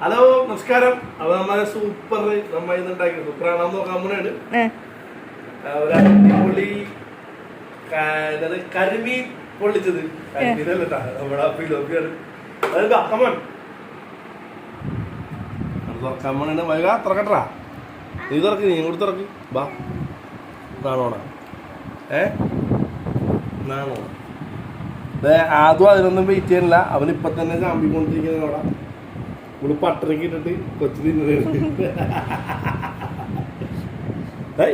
Hello നമസ്കാരം. അപ്പൊ നമ്മളെ സൂപ്പർ നമ്മ ഇന്നുണ്ടാക്കി സൂപ്പറാണെന്ന് നോക്കാൻ പോണാണ്. ഒരു അടിപൊളി കരിമീൻ പൊള്ളിച്ചത്. കരിമീനല്ല നമ്മുടെ പിലോപ്പിയാണ്. അത് അക്കമൺ തുറക്കാൻ പോണാണ്. വൈക തുറക്കട്ടാ, നീ തുറക്ക്, നീ കൂടി തുറക്ക്. ബാ നാണോണ നാണോ ആദ്യം അതിനൊന്നും വെയിറ്റ് ചെയ്യണില്ല. അവനിപ്പൊ തന്നെ ചാമ്പിക്കൊണ്ടിരിക്കുന്നതോടാ. ഇവിടെ പട്ടരക്ക് ഇട്ടിട്ട് കൊച്ചു തിന്നത്.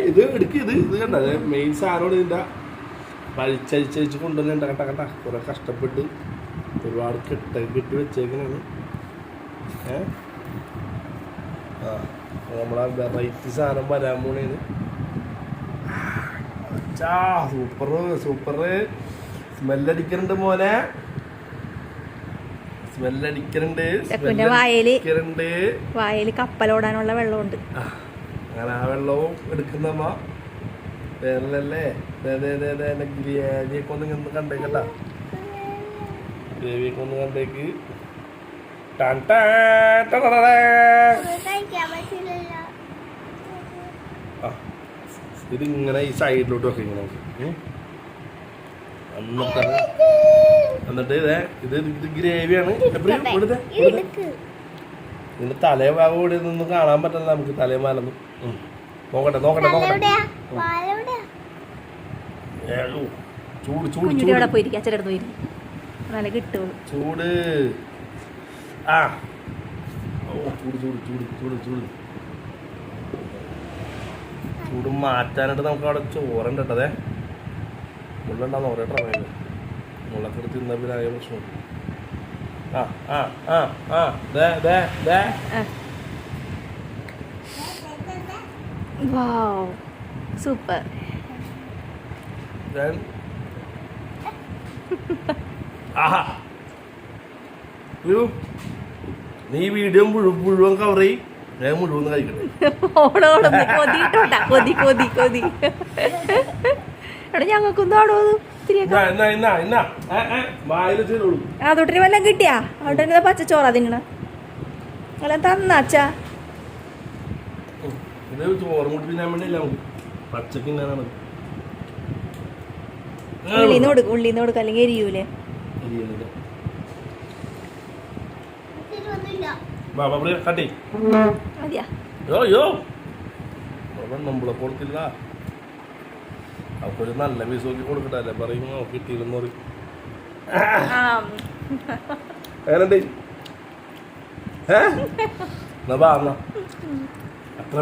ഇത് എടുക്ക്, ഇത് കണ്ട മെയിൻ സാധനോട് ഇതിൻ്റെ വലിച്ചഴിച്ചഴിച്ച് കൊണ്ടുവന്നുണ്ട്. കട്ട കട്ട കുറെ കഷ്ടപ്പെട്ട് ഒരുപാട് കെട്ടി വെച്ചേക്കണാണ്. നമ്മളെ വെറൈറ്റി സാധനം വരാൻ പോണേന്. സൂപ്പർ സൂപ്പർ സ്മെല്ലടിക്കണുണ്ട് മോനെ, സ്മെല്ലടിക്കണുണ്ട്. വായല് കപ്പലോടാനുള്ള വെള്ളമുണ്ട്. അങ്ങനെ ആ വെള്ളവും എടുക്കുന്നമ്മ വേറല്ലേ. ഗ്രേവിയൊക്കെ ഒന്ന് കണ്ടേക്കട്ടാ, ഗ്രേവിയൊക്കെ ഒന്ന് കണ്ടേക്ക്. ഇതിങ്ങനെ ഈ സൈഡിലോട്ട് വെക്കാം ഇങ്ങനെ. എന്നിട്ട് ഇത് ഗ്രേവിയാണ്. ഇതിന്റെ തലഭാഗം കൂടി ഒന്നും കാണാൻ പറ്റില്ല നമുക്ക്. തലമാലൊന്നും നോക്കട്ടെ നോക്കട്ടെ നോക്കട്ടെ. ചൂട് ചൂട് ചൂട് ചൂട്. ആ ഓ ചൂട് ചൂട് ചൂട് ചൂട് ചൂട് ചൂട് മാറ്റാനായിട്ട് നമുക്ക് അവിടെ ചോറുണ്ട് കേട്ടതേ. മുള്ളുണ്ടാന്ന് ഓരോട്ടോ മുള്ളൊക്കെ എടുത്ത് തിന്ന പിന്നെ ആയ പ്രശ്നം. സൂപ്പർ. നീ വീഡിയോ മുഴുവൻ കവർ ചെയ്യും, ഞാൻ മുഴുവൻ കഴിക്കട്ടെ. ഞങ്ങൾക്കൊന്നും അതോട്ടിന് വല്ലതും കിട്ടിയാ? അവിടെ പച്ചച്ചോറാ തിന്നണ തന്നാച്ചാ. ചോറും കൂടി തിന്നാൻ വേണ്ടിയില്ല, പച്ചക്ക് ഉള്ളിന്ന് കൊടുക്ക, അല്ലെങ്കിൽ എരിയൂലേ? നമ്മളെ കൊടുത്തില്ല. അപ്പൊരു നല്ല പീസ് നോക്കി കൊടുക്കട്ടല്ലേ പറയും. കിട്ടിയില്ലെന്ന് പറയും. എങ്ങനെയുണ്ട്? എന്നാ അത്ര